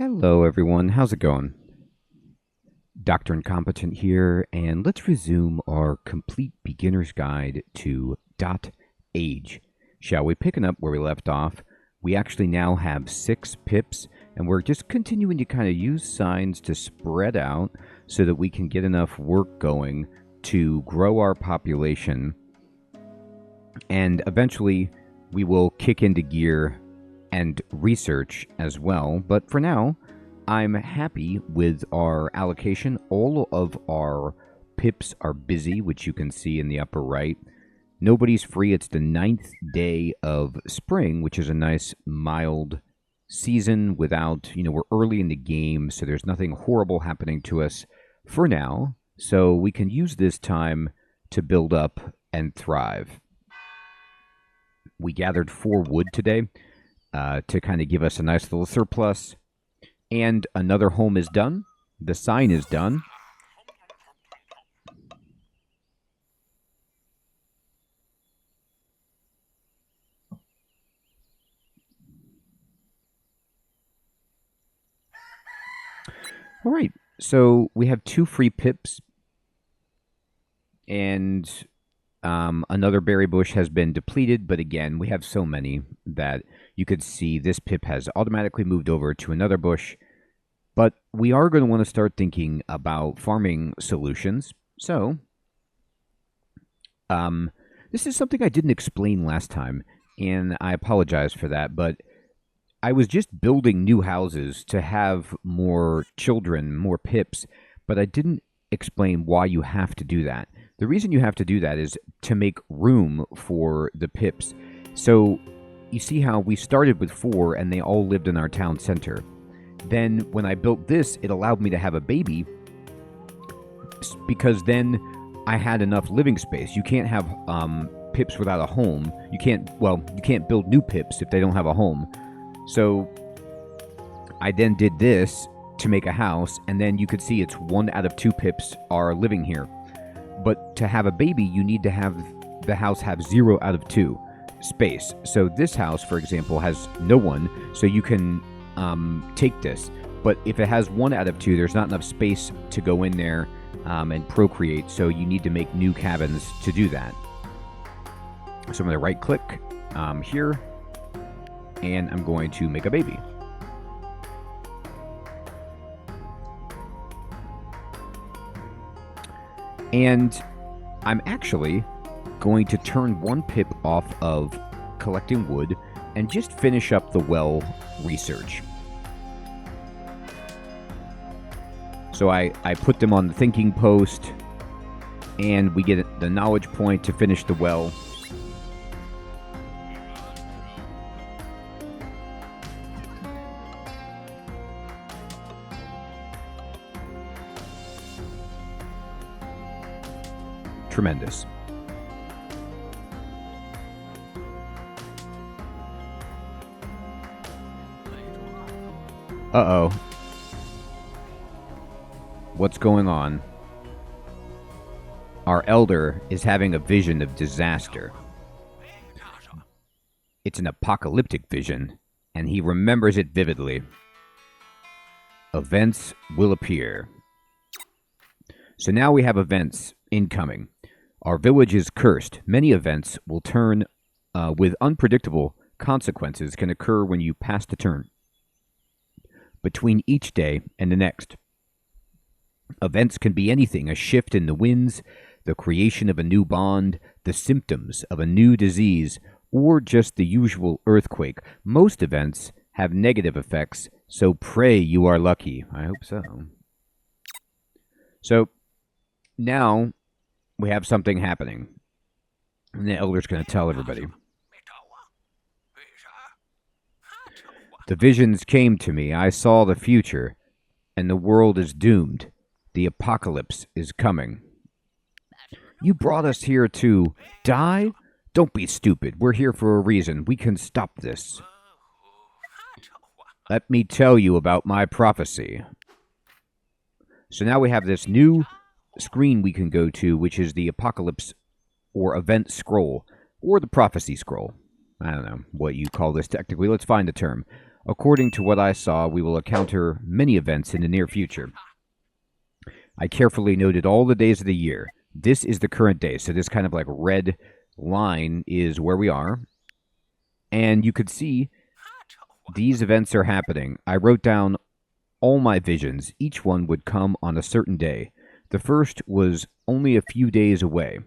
Hello, everyone. How's it going? Dr. Incompetent here, and let's resume our complete beginner's guide to dotAGE. Shall we? Picking up where we left off, we actually now have 6 pips, and we're just continuing to kind of use signs to spread out so that we can get enough work going to grow our population, and eventually we will kick into gear and research as well. But for now, I'm happy with our allocation. All of our pips are busy, which you can see in the upper right. Nobody's free. It's the 9th day of spring, which is a nice mild season without, we're early in the game, so there's nothing horrible happening to us for now. So we can use this time to build up and thrive. We gathered 4 wood today to kind of give us a nice little surplus. And another home is done. The sign is done. All right. So we have 2 free pips. And another berry bush has been depleted. But again, we have so many that you could see this pip has automatically moved over to another bush. But we are going to want to start thinking about farming solutions. So, this is something I didn't explain last time, and I apologize for that, but I was just building new houses to have more children, more pips, but I didn't explain why you have to do that. The reason you have to do that is to make room for the pips. So, you see how we started with 4, and they all lived in our town center. Then when I built this, it allowed me to have a baby because then I had enough living space. You can't have pips without a home. You can't build new pips if they don't have a home. So I then did this to make a house, and then you could see it's 1 out of 2 pips are living here. But to have a baby, you need to have the house have 0 out of 2 space. So this house, for example, has no one, so you can take this, but if it has 1 out of 2, there's not enough space to go in there and procreate, so you need to make new cabins to do that. So I'm going to right click here, and I'm going to make a baby. And I'm actually going to turn 1 pip off of collecting wood and just finish up the well research. So I put them on the thinking post, and we get the knowledge point to finish the well. Tremendous. Uh-oh. What's going on? Our elder is having a vision of disaster. It's an apocalyptic vision, and he remembers it vividly. Events will appear. So now we have events incoming. Our village is cursed. Many events will turn with unpredictable consequences can occur when you pass the turn. Between each day and the next. Events can be anything: a shift in the winds, the creation of a new bond, the symptoms of a new disease, or just the usual earthquake. Most events have negative effects, so pray you are lucky. I hope so. So, now we have something happening. And the elder's going to tell everybody. The visions came to me. I saw the future, and the world is doomed. The apocalypse is coming. You brought us here to die? Don't be stupid. We're here for a reason. We can stop this. Let me tell you about my prophecy. So now we have this new screen we can go to, which is the apocalypse or event scroll, or the prophecy scroll. I don't know what you call this technically. Let's find the term. According to what I saw, we will encounter many events in the near future. I carefully noted all the days of the year. This is the current day, so this kind of like red line is where we are. And you could see these events are happening. I wrote down all my visions. Each one would come on a certain day. The first was only a few days away.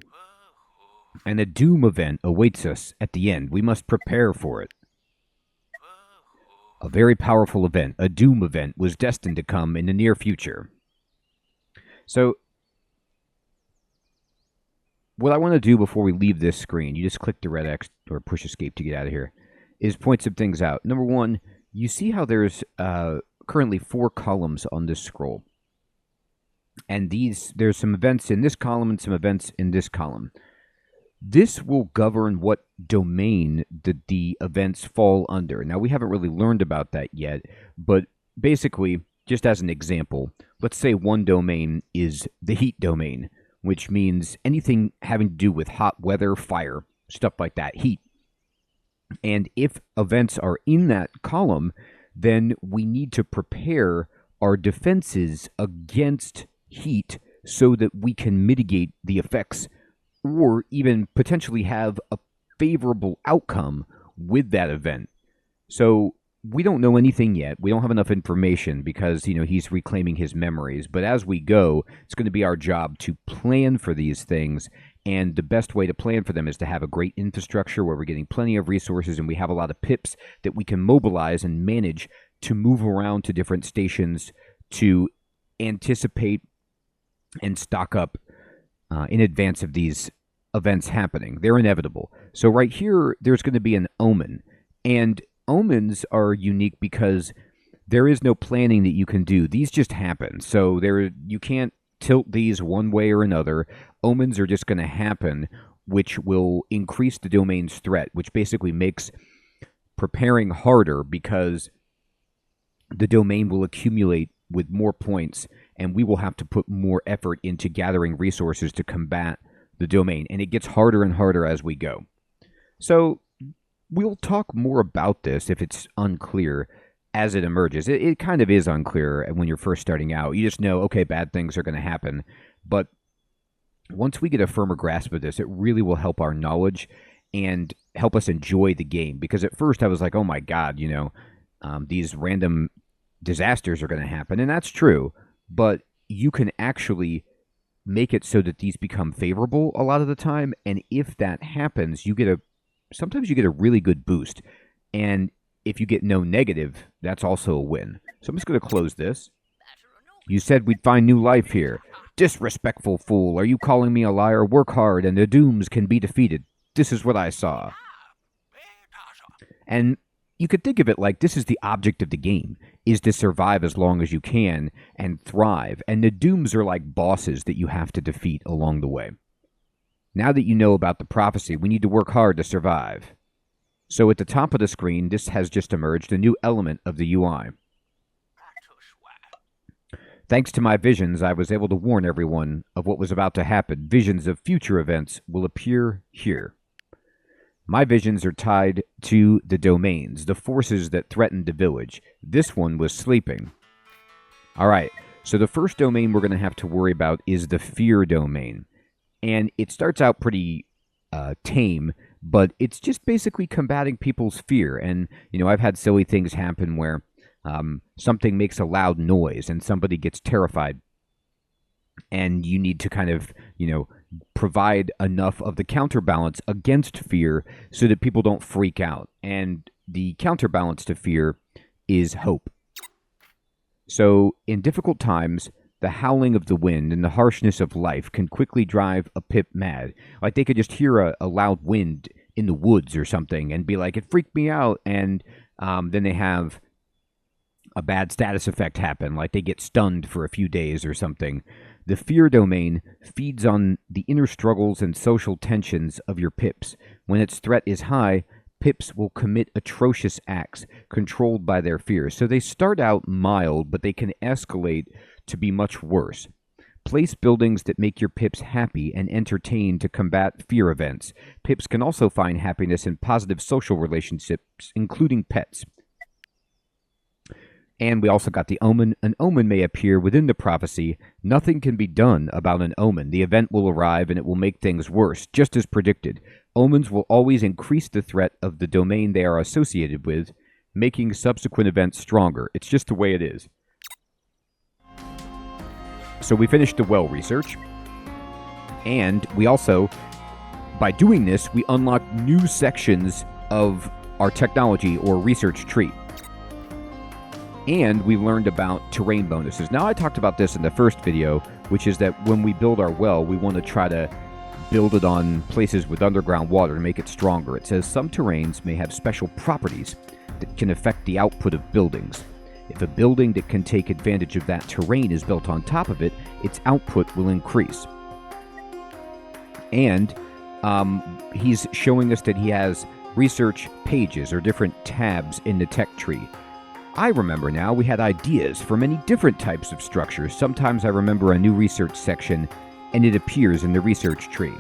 And a doom event awaits us at the end. We must prepare for it. A very powerful event, a doom event, was destined to come in the near future. So, what I want to do before we leave this screen, you just click the red X or push escape to get out of here, is point some things out. Number one, you see how there's currently 4 columns on this scroll. And there's some events in this column and some events in this column. This will govern what domain the events fall under. Now, we haven't really learned about that yet, but basically, just as an example, let's say one domain is the heat domain, which means anything having to do with hot weather, fire, stuff like that, heat. And if events are in that column, then we need to prepare our defenses against heat so that we can mitigate the effects or even potentially have a favorable outcome with that event. So we don't know anything yet. We don't have enough information because, he's reclaiming his memories. But as we go, it's going to be our job to plan for these things. And the best way to plan for them is to have a great infrastructure where we're getting plenty of resources and we have a lot of pips that we can mobilize and manage to move around to different stations to anticipate and stock up in advance of these events happening. They're inevitable. So right here, there's going to be an omen. And omens are unique because there is no planning that you can do. These just happen. So you can't tilt these one way or another. Omens are just going to happen, which will increase the domain's threat, which basically makes preparing harder because the domain will accumulate with more points, and we will have to put more effort into gathering resources to combat the domain. And it gets harder and harder as we go. So we'll talk more about this if it's unclear as it emerges. It kind of is unclear when you're first starting out. You just know, okay, bad things are going to happen. But once we get a firmer grasp of this, it really will help our knowledge and help us enjoy the game. Because at first I was like, oh my God, these random disasters are going to happen. And that's true. But you can actually make it so that these become favorable a lot of the time. And if that happens, sometimes you get a really good boost. And if you get no negative, that's also a win. So I'm just going to close this. You said we'd find new life here. Disrespectful fool, are you calling me a liar? Work hard and the dooms can be defeated. This is what I saw. And you could think of it like this is the object of the game, is to survive as long as you can and thrive. And the dooms are like bosses that you have to defeat along the way. Now that you know about the prophecy, we need to work hard to survive. So at the top of the screen, this has just emerged, a new element of the UI. Thanks to my visions, I was able to warn everyone of what was about to happen. Visions of future events will appear here. My visions are tied to the domains, the forces that threatened the village. This one was sleeping. All right, so the first domain we're going to have to worry about is the fear domain. And it starts out pretty tame, but it's just basically combating people's fear. And, I've had silly things happen where something makes a loud noise and somebody gets terrified. And you need to kind of, provide enough of the counterbalance against fear so that people don't freak out. And the counterbalance to fear is hope. So in difficult times, the howling of the wind and the harshness of life can quickly drive a pip mad. Like they could just hear a loud wind in the woods or something and be like, it freaked me out. And then they have a bad status effect happen, like they get stunned for a few days or something. The fear domain feeds on the inner struggles and social tensions of your pips. When its threat is high, pips will commit atrocious acts controlled by their fears. So they start out mild, but they can escalate to be much worse. Place buildings that make your pips happy and entertained to combat fear events. Pips can also find happiness in positive social relationships, including pets. And we also got the omen. An omen may appear within the prophecy. Nothing can be done about an omen. The event will arrive and it will make things worse, just as predicted. Omens will always increase the threat of the domain they are associated with, making subsequent events stronger. It's just the way it is. So we finished the well research. And we also, by doing this, we unlock new sections of our technology or research tree. And we learned about terrain bonuses. Now, I talked about this in the first video, which is that when we build our well, we want to try to build it on places with underground water to make it stronger. It says some terrains may have special properties that can affect the output of buildings. If a building that can take advantage of that terrain is built on top of it, its output will increase. And he's showing us that he has research pages or different tabs in the tech tree. I remember now we had ideas for many different types of structures. Sometimes I remember a new research section and it appears in the research tree.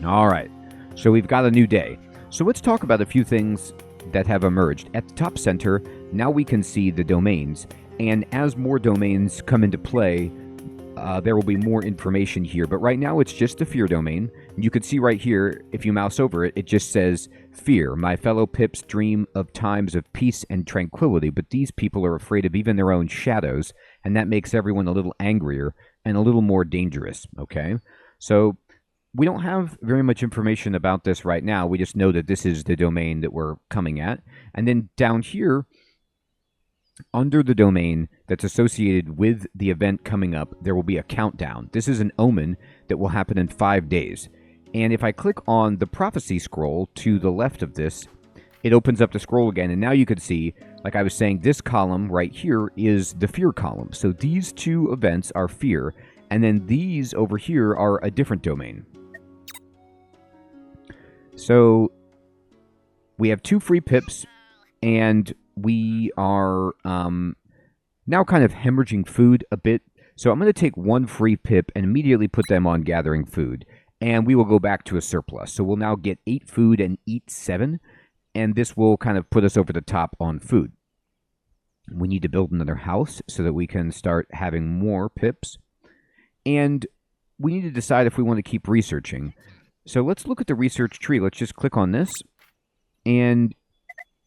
All right, so we've got a new day. So let's talk about a few things that have emerged. At the top center, now we can see the domains. And as more domains come into play, there will be more information here. But right now it's just the fear domain. You can see right here, if you mouse over it, it just says fear. My fellow pips dream of times of peace and tranquility, but these people are afraid of even their own shadows, and that makes everyone a little angrier and a little more dangerous, okay? So we don't have very much information about this right now. We just know that this is the domain that we're coming at. And then down here, under the domain that's associated with the event coming up, there will be a countdown. This is an omen that will happen in 5 days. And if I click on the prophecy scroll to the left of this, it opens up the scroll again. And now you can see, like I was saying, this column right here is the fear column. So these two events are fear. And then these over here are a different domain. So we have 2 free pips, and we are now kind of hemorrhaging food a bit. So I'm going to take 1 free pip and immediately put them on gathering food. And we will go back to a surplus. So we'll now get 8 food and eat 7. And this will kind of put us over the top on food. We need to build another house so that we can start having more pips. And we need to decide if we want to keep researching. So let's look at the research tree. Let's just click on this. And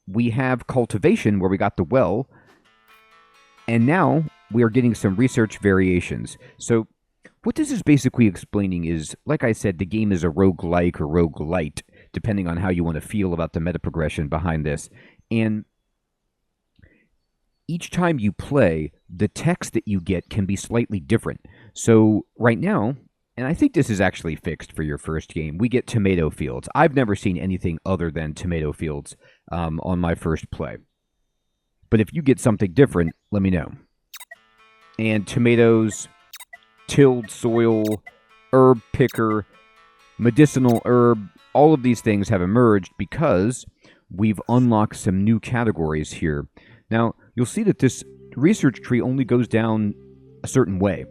we have cultivation where we got the well. And now we are getting some research variations. So what this is basically explaining is, like I said, the game is a roguelike or roguelite, depending on how you want to feel about the meta progression behind this. And each time you play, the text that you get can be slightly different. So right now, and I think this is actually fixed for your first game, we get tomato fields. I've never seen anything other than tomato fields on my first play. But if you get something different, let me know. And tomatoes, tilled soil, herb picker, medicinal herb, all of these things have emerged because we've unlocked some new categories here. Now, you'll see that this research tree only goes down a certain way.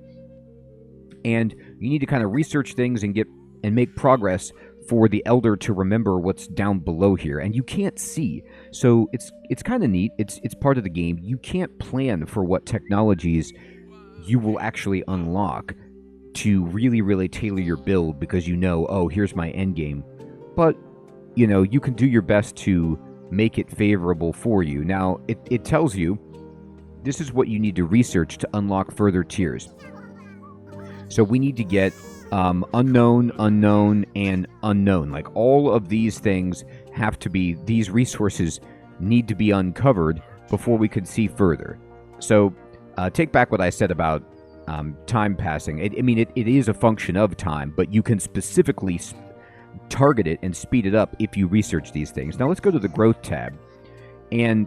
And you need to kind of research things and make progress for the elder to remember what's down below here. And you can't see. So it's kind of neat. It's part of the game. You can't plan for what technologies you will actually unlock to really, really tailor your build because you know, oh, here's my end game. But, you know, you can do your best to make it favorable for you. Now, it tells you this is what you need to research to unlock further tiers. So we need to get unknown, unknown, and unknown. Like all of these things have to be, these resources need to be uncovered before we can see further. So take back what I said about time passing. It is a function of time, but you can specifically target it and speed it up if you research these things. Now let's go to the growth tab. And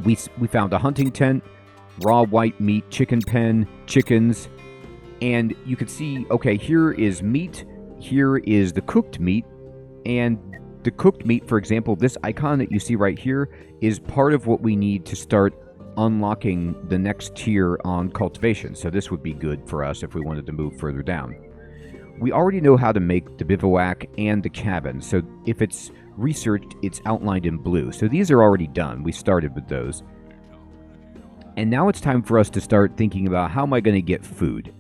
we found a hunting tent, raw white meat, chicken pen, chickens. And you can see, okay, here is meat, here is the cooked meat, and the cooked meat, for example, this icon that you see right here is part of what we need to start unlocking the next tier on cultivation. So this would be good for us if we wanted to move further down. We already know how to make the bivouac and the cabin. So if it's researched, it's outlined in blue. So these are already done. We started with those. And now it's time for us to start thinking about how am I going to get food?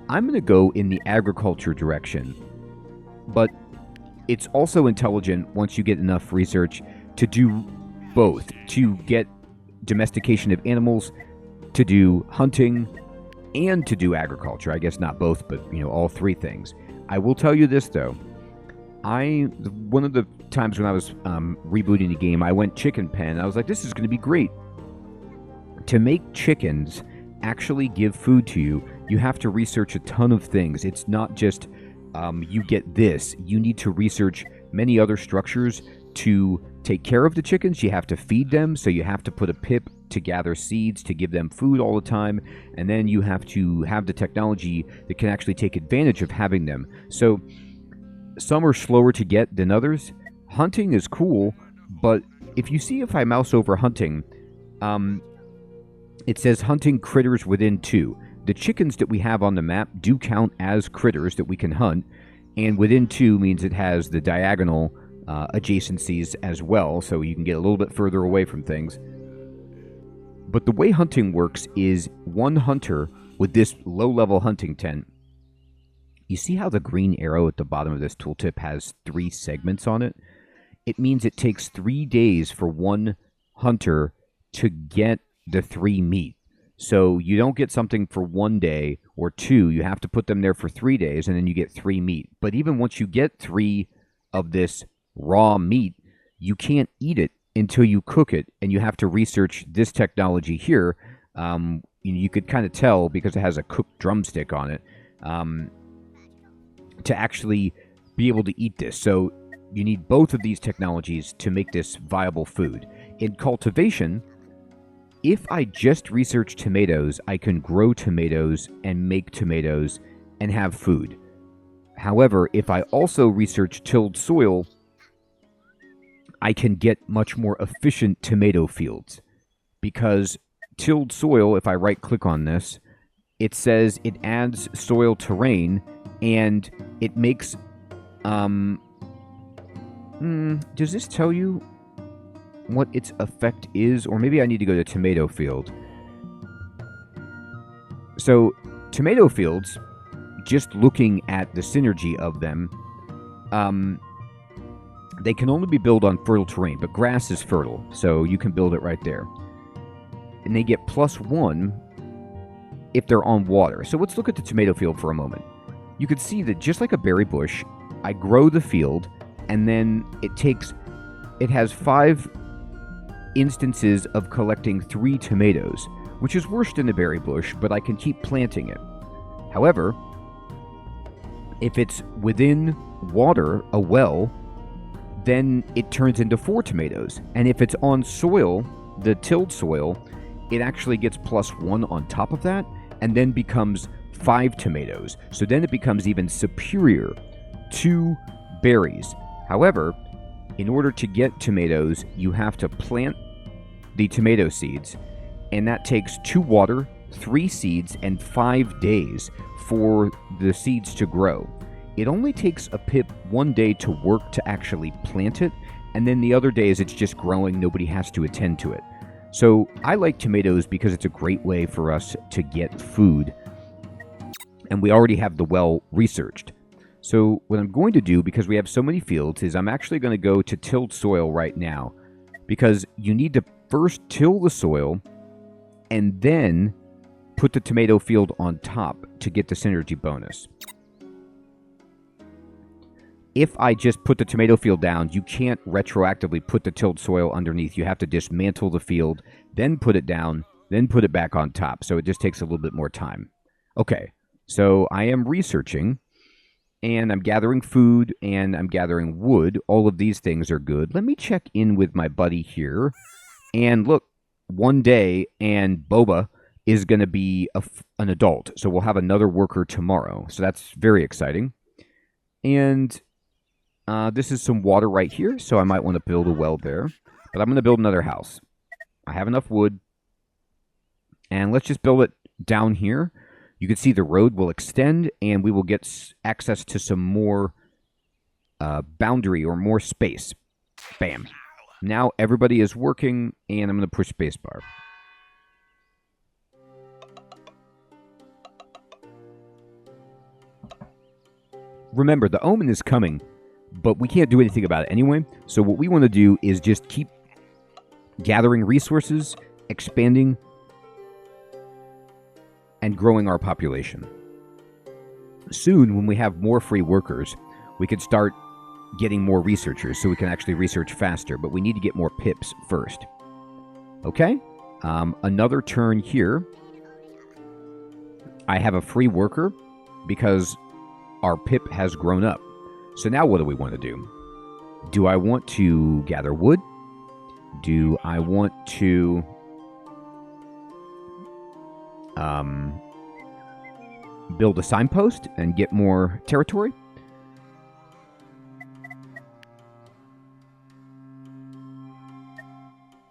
I'm going to go in the agriculture direction. But it's also intelligent, once you get enough research, to do both. To get domestication of animals, to do hunting, and to do agriculture. I guess not both, but all three things. I will tell you this though. One of the times when I was rebooting the game, I went chicken pen. I was like, this is going to be great. To make chickens actually give food to you, you have to research a ton of things. It's not just you get this. You need to research many other structures to take care of the chickens. You have to feed them, so you have to put a pip to gather seeds to give them food all the time, and then you have to have the technology that can actually take advantage of having them. So some are slower to get than others. Hunting is cool, but if I mouse over hunting, it says hunting critters within 2. The chickens that we have on the map do count as critters that we can hunt, and within 2 means it has the diagonal adjacencies as well, so you can get a little bit further away from things. But the way hunting works is one hunter with this low-level hunting tent. You see how the green arrow at the bottom of this tooltip has 3 segments on it? It means it takes 3 days for one hunter to get the 3 meat. So you don't get something for 1 day or 2. You have to put them there for 3 days, and then you get 3 meat. But even once you get 3 of this raw meat, you can't eat it until you cook it, and you have to research this technology here. You could kind of tell because it has a cooked drumstick on it to actually be able to eat this. So you need both of these technologies to make this viable food. In cultivation, if I just research tomatoes, I can grow tomatoes and make tomatoes and have food. However, if I also research tilled soil, I can get much more efficient tomato fields. Because tilled soil, if I right-click on this, it says it adds soil terrain, and it makes... does this tell you what its effect is? Or maybe I need to go to tomato field. So, tomato fields, just looking at the synergy of them, they can only be built on fertile terrain, but grass is fertile, so you can build it right there. And they get +1 if they're on water. So let's look at the tomato field for a moment. You can see that just like a berry bush, I grow the field, and then it has 5 instances of collecting 3 tomatoes, which is worse than the berry bush, but I can keep planting it. However, if it's within water, a well, then it turns into 4 tomatoes. And if it's on soil, the tilled soil, it actually gets +1 on top of that, and then becomes 5 tomatoes. So then it becomes even superior to berries. However, in order to get tomatoes, you have to plant the tomato seeds, and that takes 2 water, 3 seeds, and 5 days for the seeds to grow. It only takes a pip 1 day to work to actually plant it, and then the other days it's just growing, nobody has to attend to it. So I like tomatoes because it's a great way for us to get food, and we already have the well researched. So what I'm going to do, because we have so many fields, is I'm actually going to go to tilled soil right now, because you need to first till the soil and then put the tomato field on top to get the synergy bonus. If I just put the tomato field down, you can't retroactively put the tilled soil underneath. You have to dismantle the field, then put it down, then put it back on top. So it just takes a little bit more time. Okay, so I am researching, and I'm gathering food, and I'm gathering wood. All of these things are good. Let me check in with my buddy here. And look, 1 day, and Boba is going to be an adult. So we'll have another worker tomorrow. So that's very exciting. And this is some water right here, so I might want to build a well there. But I'm going to build another house. I have enough wood. And let's just build it down here. You can see the road will extend, and we will get access to some more boundary or more space. Bam. Now everybody is working, and I'm going to push spacebar. Remember, the omen is coming, but we can't do anything about it anyway. So what we want to do is just keep gathering resources, expanding, and growing our population. Soon, when we have more free workers, we could start getting more researchers so we can actually research faster, but we need to get more pips first. Okay? Another turn here. I have a free worker because our pip has grown up. So now what do we want to do? Do I want to gather wood? Do I want to build a signpost and get more territory?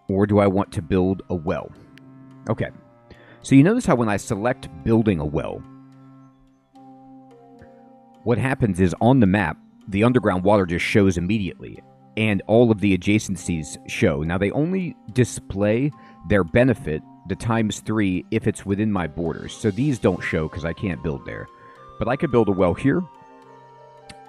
Or do I want to build a well? Okay. So you notice how when I select building a well, what happens is on the map, the underground water just shows immediately, and all of the adjacencies show. Now, they only display their benefit, the ×3, if it's within my borders. So these don't show because I can't build there. But I could build a well here,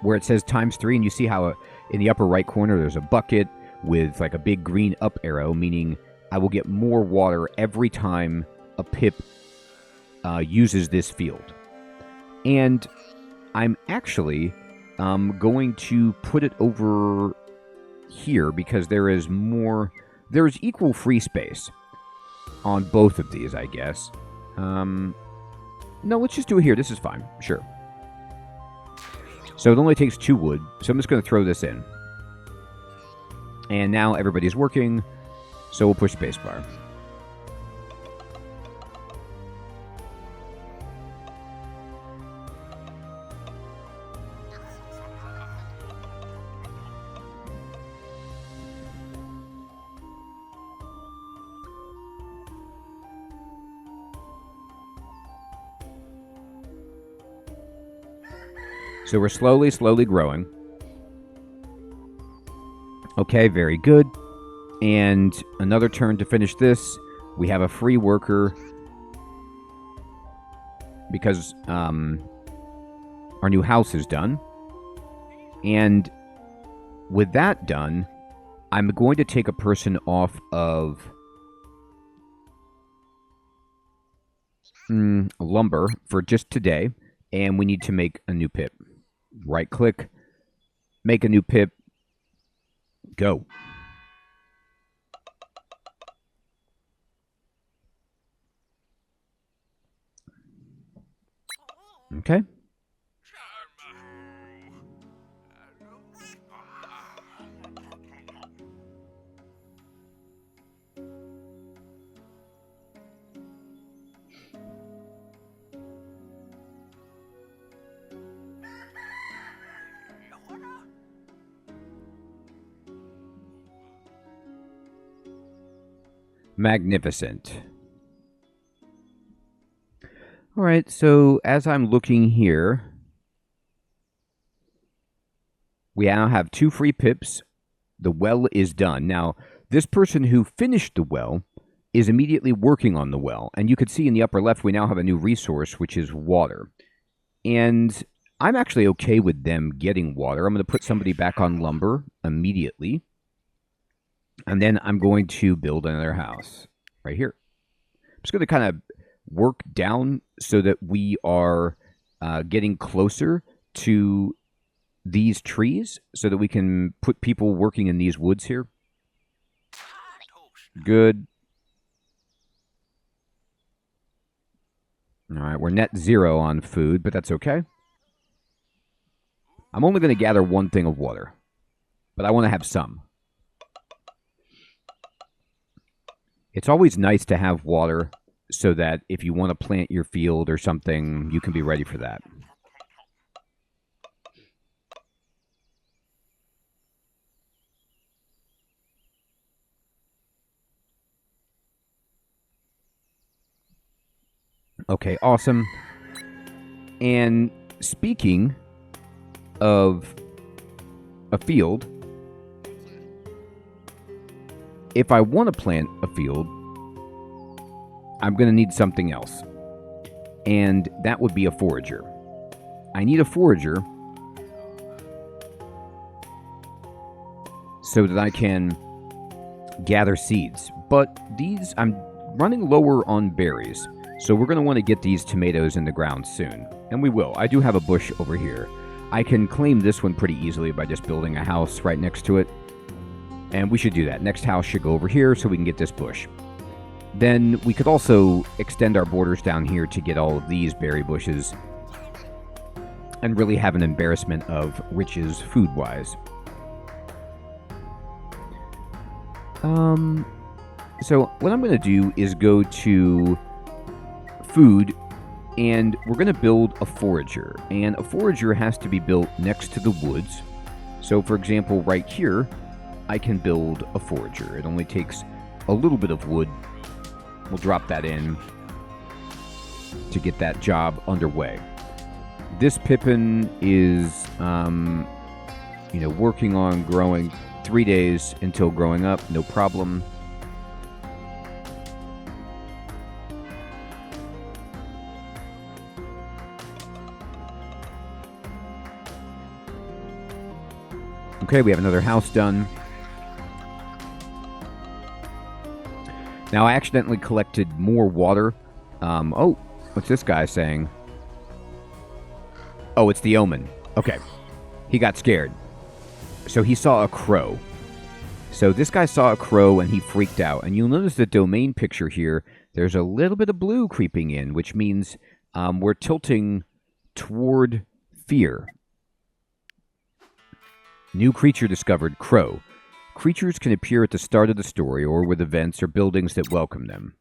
where it says ×3, and you see how in the upper right corner there's a bucket with like a big green up arrow, meaning I will get more water every time a pip uses this field. And I'm actually going to put it over here because there's equal free space on both of these, I guess. No, let's just do it here. This is fine. Sure. So it only takes 2 wood, so I'm just going to throw this in. And now everybody's working, so we'll push spacebar. So we're slowly growing. Okay, very good. And another turn to finish this. We have a free worker because our new house is done. And with that done, I'm going to take a person off of lumber for just today. And we need to make a new pip. Right click, make a new pip, go. Okay. Magnificent. All right, so as I'm looking here, we now have 2 free pips. The well is done. Now, this person who finished the well is immediately working on the well. And you can see in the upper left, we now have a new resource, which is water. And I'm actually okay with them getting water. I'm going to put somebody back on lumber immediately. And then I'm going to build another house right here. I'm just going to kind of work down so that we are getting closer to these trees so that we can put people working in these woods here. Good. All right, we're net 0 on food, but that's okay. I'm only going to gather 1 thing of water, but I want to have some. It's always nice to have water so that if you want to plant your field or something, you can be ready for that. Okay, awesome. And speaking of a field, if I want to plant a field, I'm going to need something else. And that would be a forager. I need a forager so that I can gather seeds. But these, I'm running lower on berries. So we're going to want to get these tomatoes in the ground soon. And we will. I do have a bush over here. I can claim this one pretty easily by just building a house right next to it. And we should do that. Next house should go over here so we can get this bush. Then we could also extend our borders down here to get all of these berry bushes and really have an embarrassment of riches food-wise. So what I'm going to do is go to food, and we're going to build a forager. And a forager has to be built next to the woods. So for example, right here, I can build a forager. It only takes a little bit of wood. We'll drop that in to get that job underway. This pippin is, working on growing 3 days until growing up, no problem. Okay, we have another house done. Now, I accidentally collected more water. Oh, what's this guy saying? Oh, it's the omen. Okay. He got scared. So he saw a crow. So this guy saw a crow and he freaked out. And you'll notice the domain picture here. There's a little bit of blue creeping in, which means we're tilting toward fear. New creature discovered, crow. Creatures can appear at the start of the story or with events or buildings that welcome them.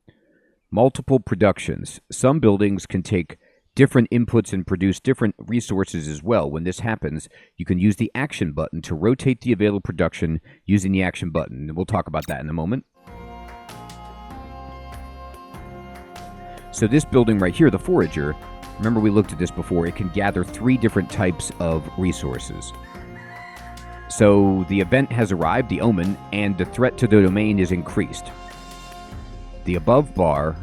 Multiple productions. Some buildings can take different inputs and produce different resources as well. When this happens, you can use the action button to rotate the available production using the action button. And we'll talk about that in a moment. So this building right here, the forager, remember we looked at this before, it can gather 3 different types of resources. So the event has arrived, the omen, and the threat to the domain is increased. The above bar,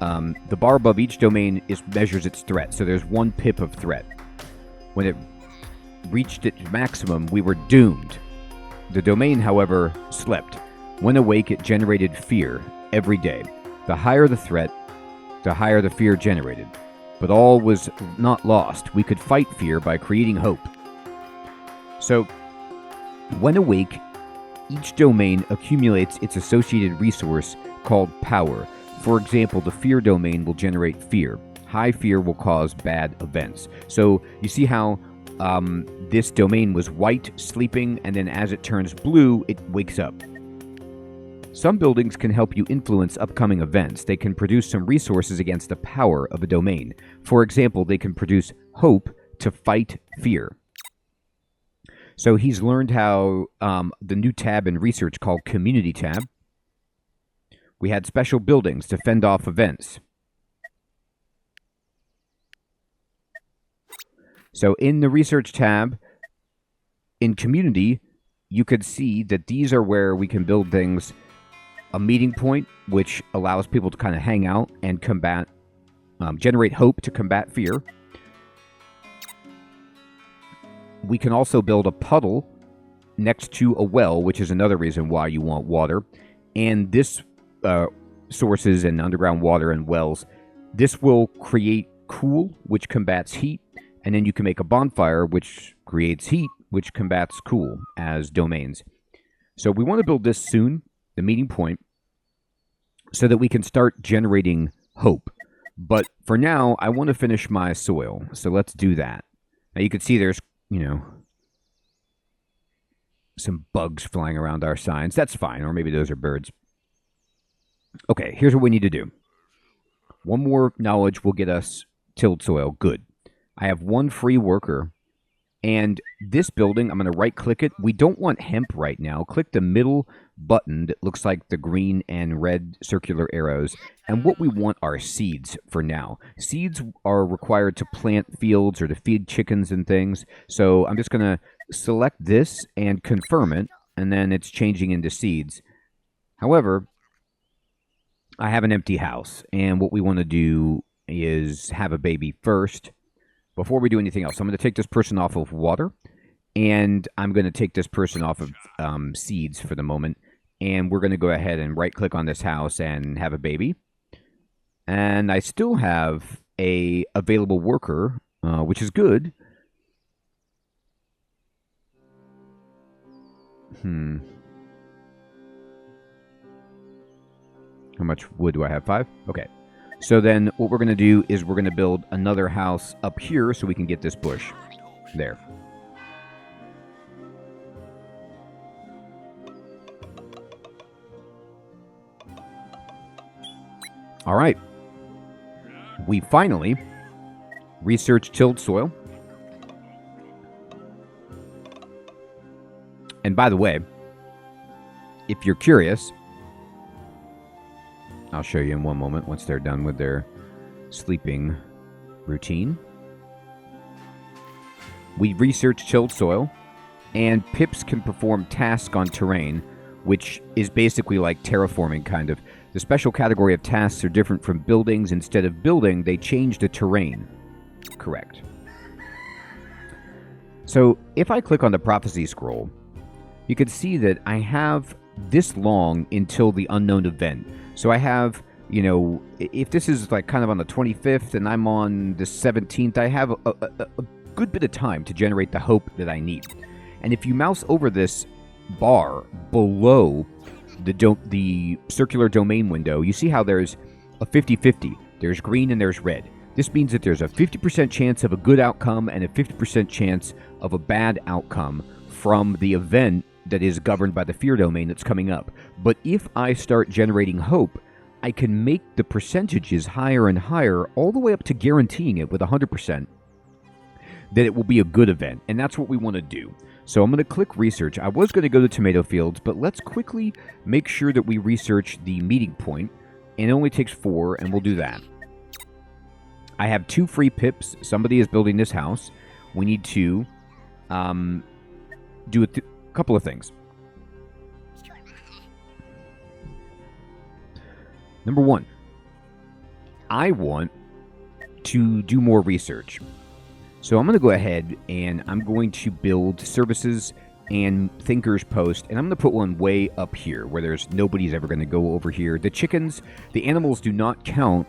the bar above each domain measures its threat. So there's 1 pip of threat. When it reached its maximum, we were doomed. The domain, however, slept. When awake, it generated fear every day. The higher the threat, the higher the fear generated. But all was not lost. We could fight fear by creating hope. So, when awake, each domain accumulates its associated resource called power. For example, the fear domain will generate fear. High fear will cause bad events. So you see how this domain was white, sleeping, and then as it turns blue, it wakes up. Some buildings can help you influence upcoming events. They can produce some resources against the power of a domain. For example, they can produce hope to fight fear. So he's learned how the new tab in research called Community tab. We had special buildings to fend off events. So in the research tab, in Community, you could see that these are where we can build things. A meeting point, which allows people to kind of hang out and combat, generate hope to combat fear. We can also build a puddle next to a well, which is another reason why you want water. And this sources and underground water and wells, this will create cool, which combats heat. And then you can make a bonfire, which creates heat, which combats cool as domains. So we want to build this soon, the meeting point, so that we can start generating hope. But for now, I want to finish my soil. So let's do that. Now you can see there's some bugs flying around our signs. That's fine, or maybe those are birds. Okay, here's what we need to do. 1 more knowledge will get us tilled soil. Good. I have 1 free worker, and this building, I'm going to right-click it. We don't want hemp right now. Click the middle button that looks like the green and red circular arrows, and what we want are seeds for now. Seeds are required to plant fields or to feed chickens and things, so I'm just going to select this and confirm it, and then it's changing into seeds. However, I have an empty house, and what we want to do is have a baby first before we do anything else. So I'm going to take this person off of water, and I'm going to take this person off of seeds for the moment, and we're going to go ahead and right-click on this house and have a baby. And I still have a available worker, which is good. How much wood do I have? 5? Okay. So then what we're going to do is we're going to build another house up here so we can get this bush. There. All right. We finally researched tilled soil. And by the way, if you're curious, I'll show you in one moment once they're done with their sleeping routine. We researched tilled soil, and pips can perform tasks on terrain, which is basically like terraforming, kind of. The special category of tasks are different from buildings. Instead of building, they change the terrain. Correct. So if I click on the prophecy scroll, you can see that I have this long until the unknown event. So I have, you know, if this is like kind of on the 25th and I'm on the 17th, I have a good bit of time to generate the hope that I need. And if you mouse over this bar below the circular domain window, you see how there's a 50-50. There's green and there's red. This means that there's a 50% chance of a good outcome and a 50% chance of a bad outcome from the event that is governed by the fear domain that's coming up. But if I start generating hope, I can make the percentages higher and higher, all the way up to guaranteeing it with 100% that it will be a good event. And that's what we want to do. So I'm going to click research. I was going to go to tomato fields, but let's quickly make sure that we research the meeting point. And it only takes 4, and we'll do that. I have 2 free pips. Somebody is building this house. We need to do a couple of things. Number 1, I want to do more research. So I'm going to go ahead and I'm going to build services and thinkers post, and I'm going to put one way up here where there's nobody's ever going to go over here. The chickens, the animals do not count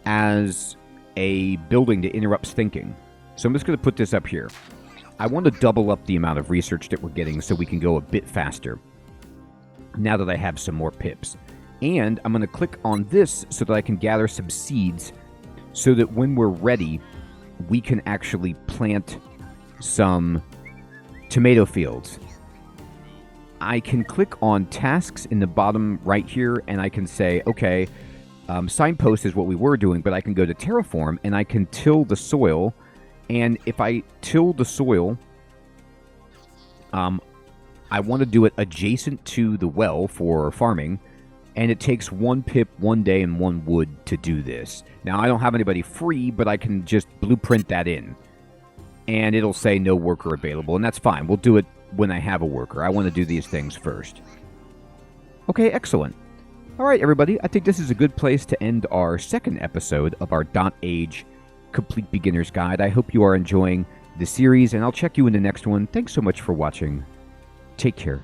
as a building that interrupts thinking. So I'm just going to put this up here. I want to double up the amount of research that we're getting so we can go a bit faster now that I have some more pips. And I'm going to click on this so that I can gather some seeds so that when we're ready, we can actually plant some tomato fields. I can click on tasks in the bottom right here, and I can say, okay, signpost is what we were doing, but I can go to terraform and I can till the soil. And if I till the soil, I want to do it adjacent to the well for farming. And it takes 1 pip, 1 day, and 1 wood to do this. Now, I don't have anybody free, but I can just blueprint that in. And it'll say no worker available, and that's fine. We'll do it when I have a worker. I want to do these things first. Okay, excellent. All right, everybody. I think this is a good place to end our second episode of our dotAGE Complete Beginner's Guide. I hope you are enjoying the series, and I'll check you in the next one. Thanks so much for watching. Take care.